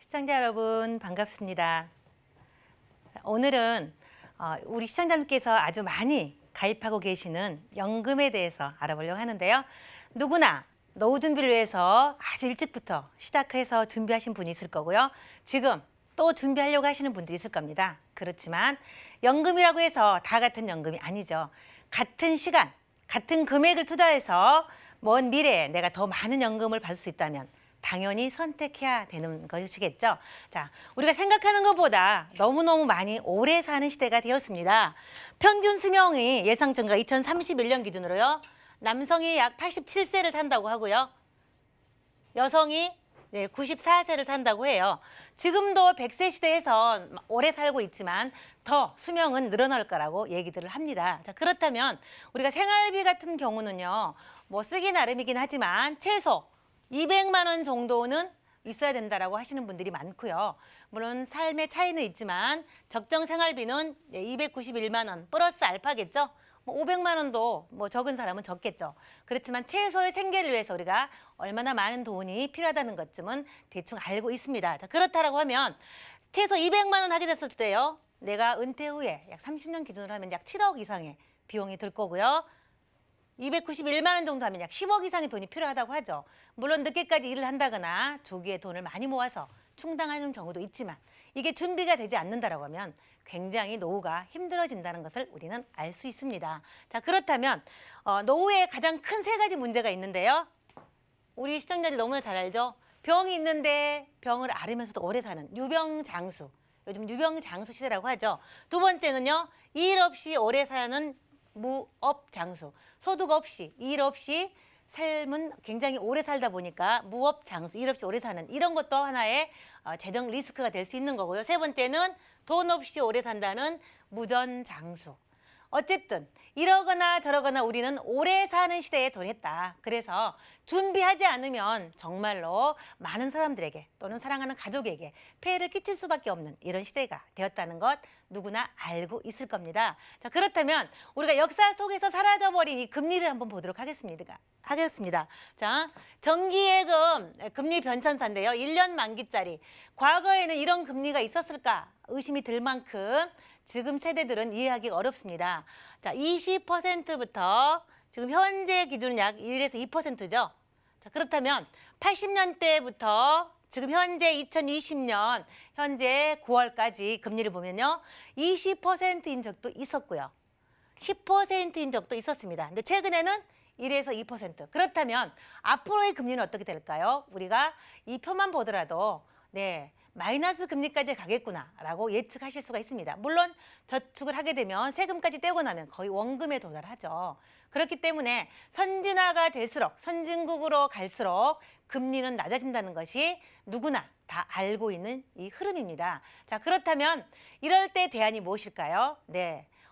시청자 여러분 반갑습니다. 오늘은 우리 시청자님께서 아주 많이 가입하고 계시는 연금에 대해서 알아보려고 하는데요. 누구나 노후 준비를 위해서 아주 일찍부터 시작해서 준비하신 분이 있을 거고요. 지금 또 준비하려고 하시는 분들이 있을 겁니다. 그렇지만 연금이라고 해서 다 같은 연금이 아니죠. 같은 시간, 같은 금액을 투자해서 먼 미래에 내가 더 많은 연금을 받을 수 있다면 당연히 선택해야 되는 것이겠죠. 자, 우리가 생각하는 것보다 너무너무 많이 오래 사는 시대가 되었습니다. 평균 수명이 예상정가 2031년 기준으로요. 남성이 약 87세를 산다고 하고요. 여성이 94세를 산다고 해요. 지금도 100세 시대에서 오래 살고 있지만 더 수명은 늘어날 거라고 얘기들을 합니다. 자, 그렇다면 우리가 생활비 같은 경우는요. 뭐 쓰기 나름이긴 하지만 최소 200만 원 정도는 있어야 된다라고 하시는 분들이 많고요. 물론 삶의 차이는 있지만 적정 생활비는 291만 원 플러스 알파겠죠. 500만 원도 뭐 적은 사람은 적겠죠. 그렇지만 최소의 생계를 위해서 우리가 얼마나 많은 돈이 필요하다는 것쯤은 대충 알고 있습니다. 자, 그렇다라고 하면 최소 200만 원 하게 됐을 때요. 내가 은퇴 후에 약 30년 기준으로 하면 약 7억 이상의 비용이 들 거고요. 291만 원 정도 하면 약 10억 이상의 돈이 필요하다고 하죠. 물론 늦게까지 일을 한다거나 조기에 돈을 많이 모아서 충당하는 경우도 있지만 이게 준비가 되지 않는다라고 하면 굉장히 노후가 힘들어진다는 것을 우리는 알 수 있습니다. 자, 그렇다면 노후에 가장 큰 세 가지 문제가 있는데요. 우리 시청자들 너무나 잘 알죠. 병이 있는데 병을 앓으면서도 오래 사는 유병장수. 요즘 유병장수 시대라고 하죠. 두 번째는요. 일 없이 오래 사는 무업장수. 소득 없이 일 없이 삶은 굉장히 오래 살다 보니까 무업장수, 일 없이 오래 사는 이런 것도 하나의 재정 리스크가 될 수 있는 거고요. 세 번째는 돈 없이 오래 산다는 무전장수. 어쨌든 이러거나 저러거나 우리는 오래 사는 시대에 도래했다. 그래서 준비하지 않으면 정말로 많은 사람들에게 또는 사랑하는 가족에게 폐해를 끼칠 수밖에 없는 이런 시대가 되었다는 것 누구나 알고 있을 겁니다. 자, 그렇다면 우리가 역사 속에서 사라져버린 이 금리를 한번 보도록 하겠습니다. 자, 정기예금 금리 변천사인데요. 1년 만기짜리. 과거에는 이런 금리가 있었을까 의심이 들 만큼 지금 세대들은 이해하기가 어렵습니다. 자, 20%부터 지금 현재 기준은 약 1에서 2%죠. 자, 그렇다면 80년대부터 지금 현재 2020년 현재 9월까지 금리를 보면요. 20%인 적도 있었고요. 10%인 적도 있었습니다. 근데 최근에는 1에서 2%. 그렇다면 앞으로의 금리는 어떻게 될까요? 우리가 이 표만 보더라도 마이너스 금리까지 가겠구나라고 예측하실 수가 있습니다. 물론 저축을 하게 되면 세금까지 떼고 나면 거의 원금에 도달하죠. 그렇기 때문에 선진화가 될수록 선진국으로 갈수록 금리는 낮아진다는 것이 누구나 다 알고 있는 이 흐름입니다. 자, 그렇다면 이럴 때 대안이 무엇일까요?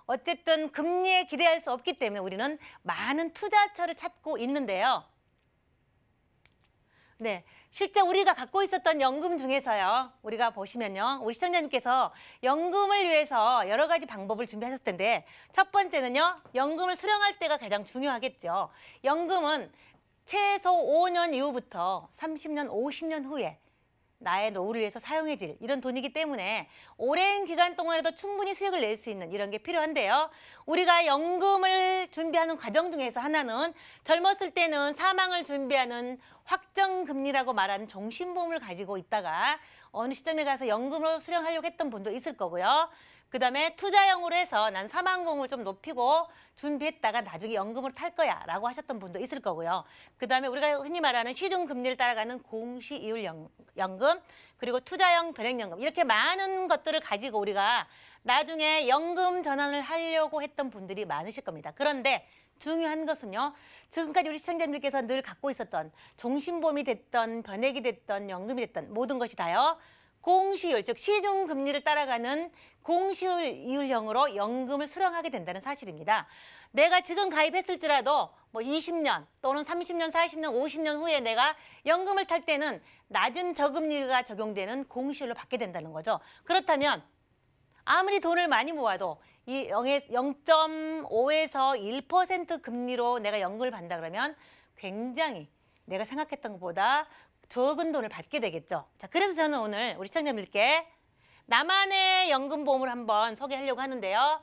어쨌든 금리에 기대할 수 없기 때문에 우리는 많은 투자처를 찾고 있는데요. 실제 우리가 갖고 있었던 연금 중에서요. 우리가 보시면요. 우리 시청자님께서 연금을 위해서 여러 가지 방법을 준비하셨을 텐데 첫 번째는요. 연금을 수령할 때가 가장 중요하겠죠. 연금은 최소 5년 이후부터 30년, 50년 후에 나의 노후를 위해서 사용해질 이런 돈이기 때문에 오랜 기간 동안에도 충분히 수익을 낼 수 있는 이런 게 필요한데요. 우리가 연금을 준비하는 과정 중에서 하나는 젊었을 때는 사망을 준비하는 확정금리라고 말하는 종신보험을 가지고 있다가 어느 시점에 가서 연금으로 수령하려고 했던 분도 있을 거고요. 그 다음에 투자형으로 해서 난 사망보험을 좀 높이고 준비했다가 나중에 연금으로 탈 거야 라고 하셨던 분도 있을 거고요. 그 다음에 우리가 흔히 말하는 시중금리를 따라가는 공시이율연금 그리고 투자형 변액연금 이렇게 많은 것들을 가지고 우리가 나중에 연금 전환을 하려고 했던 분들이 많으실 겁니다. 그런데 중요한 것은요. 지금까지 우리 시청자님들께서 늘 갖고 있었던 종신보험이 됐던 변액이 됐던 연금이 됐던 모든 것이 다요. 공시율, 즉 시중금리를 따라가는 공시이율형으로 연금을 수령하게 된다는 사실입니다. 내가 지금 가입했을지라도 뭐 20년 또는 30년, 40년, 50년 후에 내가 연금을 탈 때는 낮은 저금리가 적용되는 공시율로 받게 된다는 거죠. 그렇다면 아무리 돈을 많이 모아도 이 0.5에서 1% 금리로 내가 연금을 받는다 그러면 굉장히 내가 생각했던 것보다 적은 돈을 받게 되겠죠. 자, 그래서 저는 오늘 우리 시청자분들께 나만의 연금보험을 한번 소개하려고 하는데요.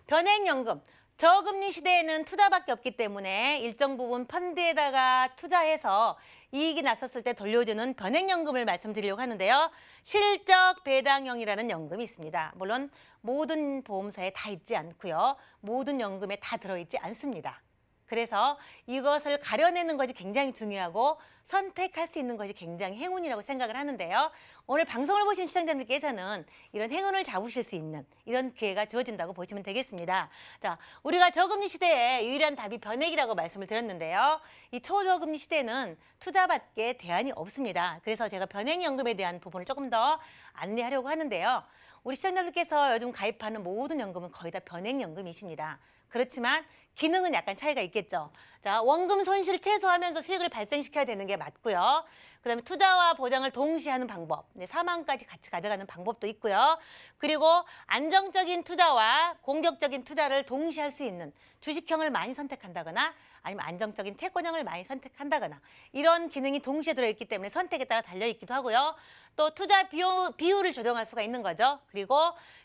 변액연금. 저금리 시대에는 투자밖에 없기 때문에 일정 부분 펀드에다가 투자해서 이익이 났었을 때 돌려주는 변액연금을 말씀드리려고 하는데요. 실적 배당형이라는 연금이 있습니다. 물론 모든 보험사에 다 있지 않고요. 모든 연금에 다 들어있지 않습니다. 그래서 이것을 가려내는 것이 굉장히 중요하고 선택할 수 있는 것이 굉장히 행운이라고 생각을 하는데요. 오늘 방송을 보신 시청자님께서는 이런 행운을 잡으실 수 있는 이런 기회가 주어진다고 보시면 되겠습니다. 자, 우리가 저금리 시대에 유일한 답이 변액이라고 말씀을 드렸는데요. 이 초저금리 시대는 투자밖에 대안이 없습니다. 그래서 제가 변액연금에 대한 부분을 조금 더 안내하려고 하는데요. 우리 시청자분들께서 요즘 가입하는 모든 연금은 거의 다 변액연금이십니다. 그렇지만 기능은 약간 차이가 있겠죠. 자, 원금 손실을 최소화하면서 수익을 발생시켜야 되는 게 맞고요. 그다음에 투자와 보장을 동시에 하는 방법, 사망까지 같이 가져가는 방법도 있고요. 그리고 안정적인 투자와 공격적인 투자를 동시에 할 수 있는 주식형을 많이 선택한다거나 아니면 안정적인 채권형을 많이 선택한다거나 이런 기능이 동시에 들어있기 때문에 선택에 따라 달려있기도 하고요. 또 투자 비율을 조정할 수가 있는 거죠. 그리고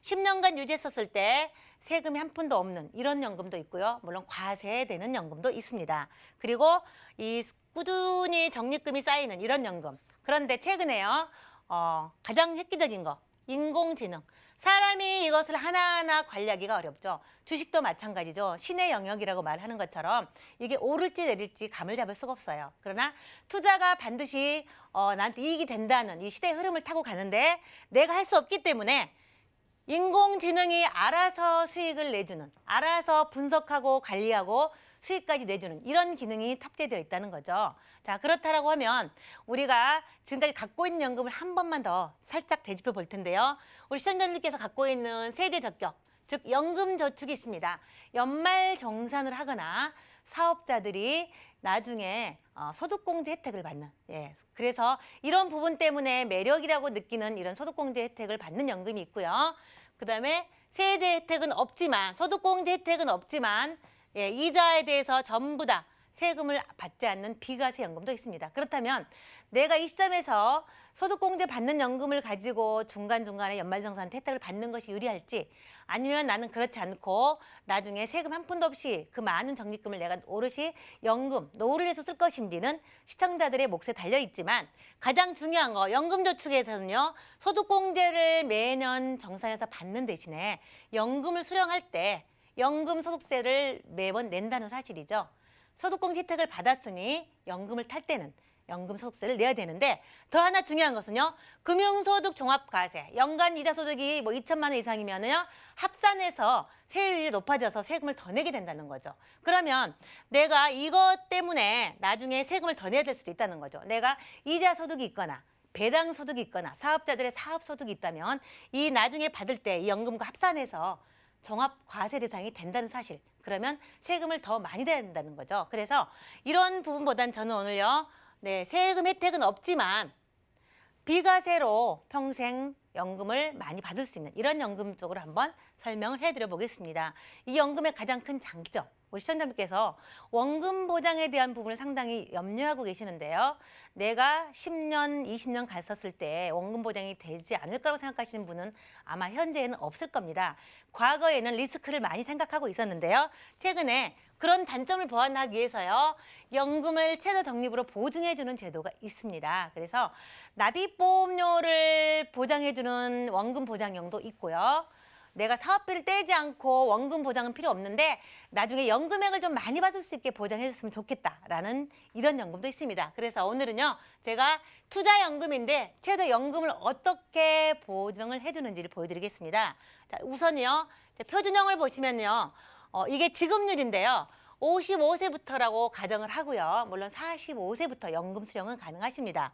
10년간 유지했었을 때 세금이 한 푼도 없는 이런 연금도 있고요. 물론 과세되는 연금도 있습니다. 그리고 이 꾸준히 적립금이 쌓이는 이런 연금. 그런데 최근에요. 가장 획기적인 거, 인공지능. 사람이 이것을 하나하나 관리하기가 어렵죠. 주식도 마찬가지죠. 신의 영역이라고 말하는 것처럼 이게 오를지 내릴지 감을 잡을 수가 없어요. 그러나 투자가 반드시 나한테 이익이 된다는 이 시대의 흐름을 타고 가는데 내가 할 수 없기 때문에 인공지능이 알아서 수익을 내주는, 알아서 분석하고 관리하고 수익까지 내주는 이런 기능이 탑재되어 있다는 거죠. 자, 그렇다라고 하면 우리가 지금까지 갖고 있는 연금을 한 번만 더 살짝 되짚어 볼 텐데요. 우리 시청자님께서 갖고 있는 세제 적격, 즉 연금 저축이 있습니다. 연말 정산을 하거나 사업자들이 나중에 소득공제 혜택을 받는, 그래서 이런 부분 때문에 매력이라고 느끼는 이런 소득공제 혜택을 받는 연금이 있고요. 그다음에 세제 혜택은 없지만, 소득공제 혜택은 없지만 이자에 대해서 전부 다 세금을 받지 않는 비과세 연금도 있습니다. 그렇다면 내가 이 시점에서 소득공제 받는 연금을 가지고 중간중간에 연말정산 혜택을 받는 것이 유리할지, 아니면 나는 그렇지 않고 나중에 세금 한 푼도 없이 그 많은 적립금을 내가 오롯이 연금, 노후를 위해서 쓸 것인지는 시청자들의 몫에 달려있지만, 가장 중요한 거 연금저축에서는요, 소득공제를 매년 정산해서 받는 대신에 연금을 수령할 때 연금소득세를 매번 낸다는 사실이죠. 소득공제 혜택을 받았으니 연금을 탈 때는 연금소득세를 내야 되는데, 더 하나 중요한 것은요, 금융소득 종합과세, 연간 이자소득이 2천만 원 이상이면은요, 합산해서 세율이 높아져서 세금을 더 내게 된다는 거죠. 그러면 내가 이것 때문에 나중에 세금을 더 내야 될 수도 있다는 거죠. 내가 이자소득이 있거나 배당소득이 있거나 사업자들의 사업소득이 있다면 이 나중에 받을 때 이 연금과 합산해서 종합과세 대상이 된다는 사실, 그러면 세금을 더 많이 내야 된다는 거죠. 그래서 이런 부분보단 저는 오늘요, 세금 혜택은 없지만 비과세로 평생 연금을 많이 받을 수 있는 이런 연금 쪽으로 한번 설명을 해드려 보겠습니다. 이 연금의 가장 큰 장점, 우리 시청자분께서 원금 보장에 대한 부분을 상당히 염려하고 계시는데요. 내가 10년, 20년 갔었을 때 원금 보장이 되지 않을 거라고 생각하시는 분은 아마 현재에는 없을 겁니다. 과거에는 리스크를 많이 생각하고 있었는데요. 최근에 그런 단점을 보완하기 위해서요, 연금을 최저 적립으로 보증해주는 제도가 있습니다. 그래서 납입보험료를 보장해주는 원금 보장형도 있고요. 내가 사업비를 떼지 않고 원금 보장은 필요 없는데 나중에 연금액을 좀 많이 받을 수 있게 보장해줬으면 좋겠다라는 이런 연금도 있습니다. 그래서 오늘은요, 제가 투자연금인데 최저연금을 어떻게 보증을 해주는지를 보여드리겠습니다. 자, 우선요, 표준형을 보시면요, 이게 지급률인데요. 55세부터라고 가정을 하고요. 물론 45세부터 연금 수령은 가능하십니다.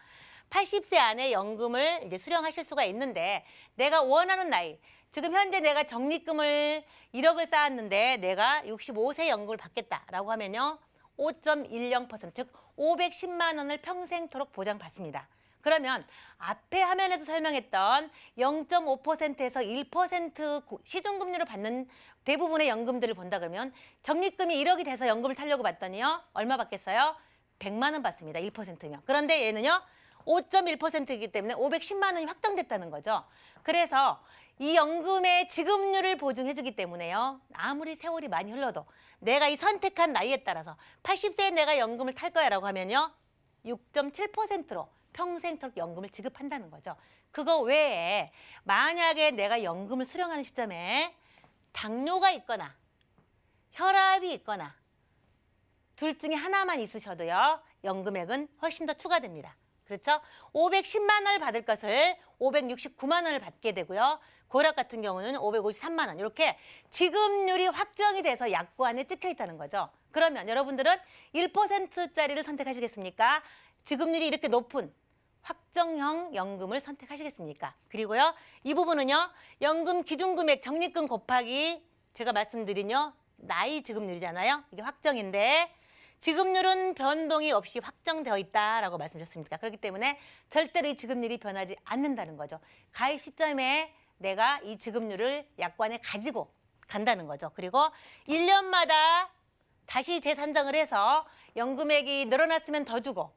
80세 안에 연금을 이제 수령하실 수가 있는데, 내가 원하는 나이, 지금 현재 내가 적립금을 1억을 쌓았는데 내가 65세 연금을 받겠다라고 하면요, 5.10%, 즉 510만 원을 평생토록 보장받습니다. 그러면 앞에 화면에서 설명했던 0.5%에서 1% 시중금리로 받는 대부분의 연금들을 본다 그러면 적립금이 1억이 돼서 연금을 타려고 봤더니요, 얼마 받겠어요? 100만 원 받습니다. 1%면. 그런데 얘는요, 5.1%이기 때문에 510만 원이 확정됐다는 거죠. 그래서 이 연금의 지급률을 보증해주기 때문에요. 아무리 세월이 많이 흘러도 내가 이 선택한 나이에 따라서 80세에 내가 연금을 탈 거야 라고 하면요. 6.7%로 평생토록 연금을 지급한다는 거죠. 그거 외에 만약에 내가 연금을 수령하는 시점에 당뇨가 있거나 혈압이 있거나 둘 중에 하나만 있으셔도요. 연금액은 훨씬 더 추가됩니다. 그렇죠? 510만 원을 받을 것을 569만 원을 받게 되고요. 고혈압 같은 경우는 553만 원. 이렇게 지급률이 확정이 돼서 약관에 찍혀 있다는 거죠. 그러면 여러분들은 1%짜리를 선택하시겠습니까? 지급률이 이렇게 높은 확정형 연금을 선택하시겠습니까? 그리고요. 이 부분은요. 연금 기준금액 적립금 곱하기 제가 말씀드린요. 나이 지급률이잖아요. 이게 확정인데 지급률은 변동이 없이 확정되어 있다라고 말씀드렸습니다. 그렇기 때문에 절대로 이 지급률이 변하지 않는다는 거죠. 가입 시점에 내가 이 지급률을 약관에 가지고 간다는 거죠. 그리고 1년마다 다시 재산정을 해서 연금액이 늘어났으면 더 주고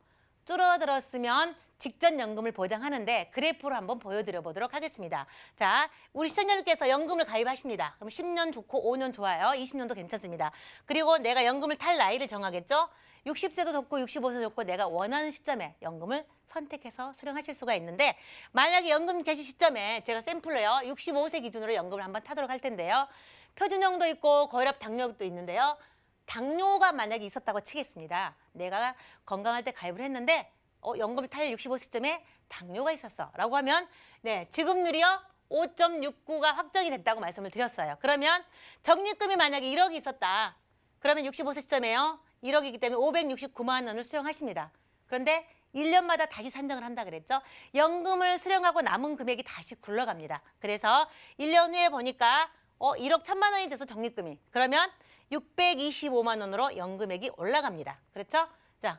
줄어들었으면 직전 연금을 보장하는데 그래프로 한번 보여드려 보도록 하겠습니다. 자, 우리 시청자님께서 연금을 가입하십니다. 그럼 10년 좋고 5년 좋아요. 20년도 괜찮습니다. 그리고 내가 연금을 탈 나이를 정하겠죠. 60세도 좋고 65세도 좋고 내가 원하는 시점에 연금을 선택해서 수령하실 수가 있는데 만약에 연금 개시 시점에 제가 샘플로요. 65세 기준으로 연금을 한번 타도록 할 텐데요. 표준형도 있고 고혈압 당뇨도 있는데요. 당뇨가 만약에 있었다고 치겠습니다. 내가 건강할 때 가입을 했는데 연금을 탈 65세쯤에 당뇨가 있었어 라고 하면 네 지급률이요 5.69가 확정이 됐다고 말씀을 드렸어요. 그러면 적립금이 만약에 1억이 있었다. 그러면 65세 시점에요 1억이기 때문에 569만 원을 수령하십니다. 그런데 1년마다 다시 산정을 한다 그랬죠. 연금을 수령하고 남은 금액이 다시 굴러갑니다. 그래서 1년 후에 보니까 1억 1천만 원이 돼서 적립금이 그러면 625만 원으로 연금액이 올라갑니다. 그렇죠? 자,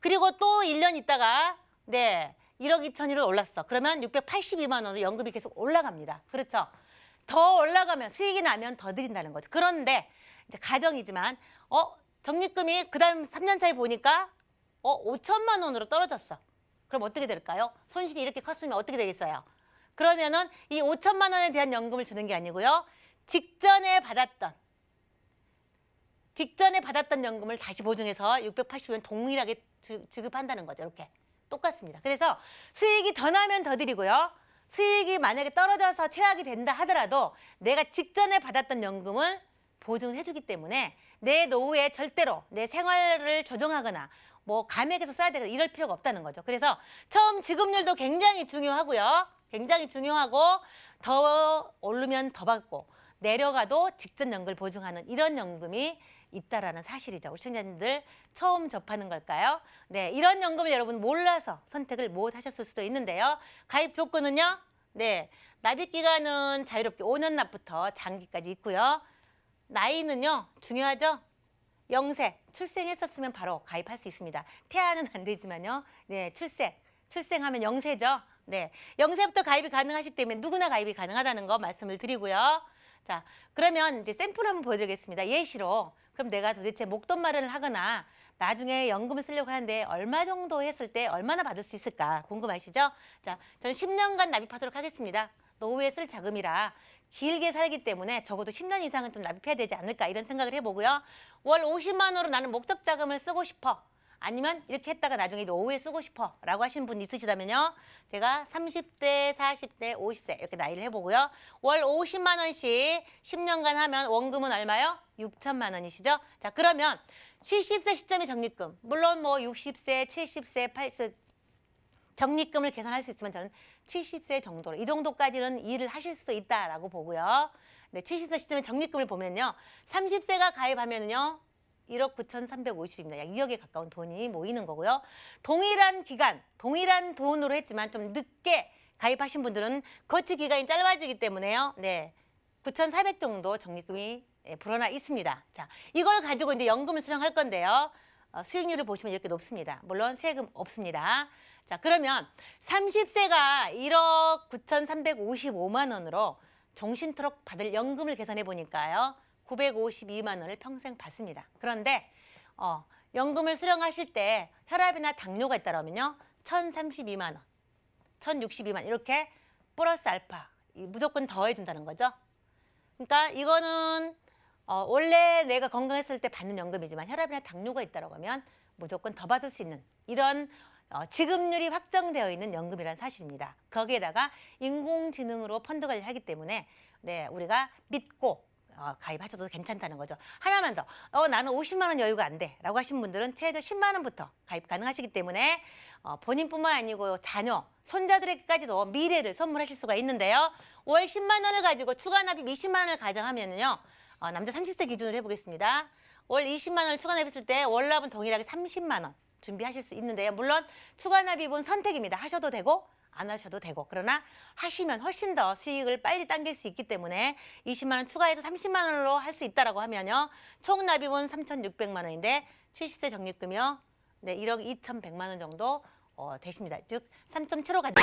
그리고 또 1년 있다가 네 1억 2천으로 올랐어. 그러면 682만 원으로 연금이 계속 올라갑니다. 그렇죠? 더 올라가면 수익이 나면 더 드린다는 거죠. 그런데 이제 가정이지만 적립금이 그다음 3년 차에 보니까 5천만 원으로 떨어졌어. 그럼 어떻게 될까요? 손실이 이렇게 컸으면 어떻게 되겠어요? 그러면은 이 5천만 원에 대한 연금을 주는 게 아니고요. 직전에 받았던 연금을 다시 보증해서 680원 동일하게 지급한다는 거죠. 이렇게 똑같습니다. 그래서 수익이 더 나면 더 드리고요. 수익이 만약에 떨어져서 최악이 된다 하더라도 내가 직전에 받았던 연금을 보증을 해주기 때문에 내 노후에 절대로 내 생활을 조정하거나 뭐 감액해서 써야 되거나 이럴 필요가 없다는 거죠. 그래서 처음 지급률도 굉장히 중요하고요. 굉장히 중요하고 더 오르면 더 받고 내려가도 직전 연금을 보증하는 이런 연금이 있다라는 사실이죠. 우리 시청자님들 처음 접하는 걸까요? 네, 이런 연금을 여러분 몰라서 선택을 못 하셨을 수도 있는데요. 가입 조건은요. 네, 납입 기간은 자유롭게 5년 납부터 장기까지 있고요. 나이는요. 중요하죠. 0세 출생했었으면 바로 가입할 수 있습니다. 태아는 안 되지만요. 네, 출생하면 0세죠. 네, 0세부터 가입이 가능하시기 때문에 누구나 가입이 가능하다는 거 말씀을 드리고요. 자, 그러면 이제 샘플 한번 보여드리겠습니다. 예시로. 그럼 내가 도대체 목돈 마련을 하거나 나중에 연금을 쓰려고 하는데 얼마 정도 했을 때 얼마나 받을 수 있을까 궁금하시죠? 자, 저는 10년간 납입하도록 하겠습니다. 노후에 쓸 자금이라 길게 살기 때문에 적어도 10년 이상은 좀 납입해야 되지 않을까 이런 생각을 해보고요. 월 50만 원으로 나는 목적 자금을 쓰고 싶어. 아니면 이렇게 했다가 나중에 노후에 쓰고 싶어 라고 하시는 분 있으시다면요. 제가 30대, 40대, 50세 이렇게 나이를 해보고요. 월 50만 원씩 10년간 하면 원금은 얼마요? 6천만 원이시죠? 자, 그러면 70세 시점의 적립금. 물론 뭐 60세, 70세, 80세 적립금을 계산할 수 있으면 저는 70세 정도로 이 정도까지는 일을 하실 수 있다라고 보고요. 네, 70세 시점의 적립금을 보면요. 30세가 가입하면요. 1억 9,350입니다. 약 2억에 가까운 돈이 모이는 거고요. 동일한 기간, 동일한 돈으로 했지만 좀 늦게 가입하신 분들은 거치 기간이 짧아지기 때문에요. 네, 9,400 정도 적립금이 불어나 있습니다. 자, 이걸 가지고 이제 연금을 수령할 건데요. 수익률을 보시면 이렇게 높습니다. 물론 세금 없습니다. 자, 그러면 30세가 1억 9,355만 원으로 종신토록 받을 연금을 계산해 보니까요. 952만 원을 평생 받습니다. 그런데 연금을 수령하실 때 혈압이나 당뇨가 있다면요. 1,032만 원, 1,062만 원 이렇게 플러스 알파 무조건 더해준다는 거죠. 그러니까 이거는 원래 내가 건강했을 때 받는 연금이지만 혈압이나 당뇨가 있다고 하면 무조건 더 받을 수 있는 이런 지급률이 확정되어 있는 연금이라는 사실입니다. 거기에다가 인공지능으로 펀드 관리를 하기 때문에 네, 우리가 믿고 가입하셔도 괜찮다는 거죠. 하나만 더. 나는 50만 원 여유가 안 돼. 라고 하신 분들은 최저 10만 원부터 가입 가능하시기 때문에 본인뿐만 아니고 자녀, 손자들에게까지도 미래를 선물하실 수가 있는데요. 월 10만 원을 가지고 추가 납입 20만 원을 가정하면요. 남자 30세 기준으로 해보겠습니다. 월 20만 원을 추가 납입했을 때 월납은 동일하게 30만 원 준비하실 수 있는데요. 물론 추가 납입은 선택입니다. 하셔도 되고 안 하셔도 되고 그러나 하시면 훨씬 더 수익을 빨리 당길 수 있기 때문에 20만 원 추가해서 30만 원으로 할 수 있다라고 하면요. 총 납입은 3,600만 원인데 70세 적립금이요. 네, 1억 2,100만 원 정도 되십니다. 즉 3.75 가지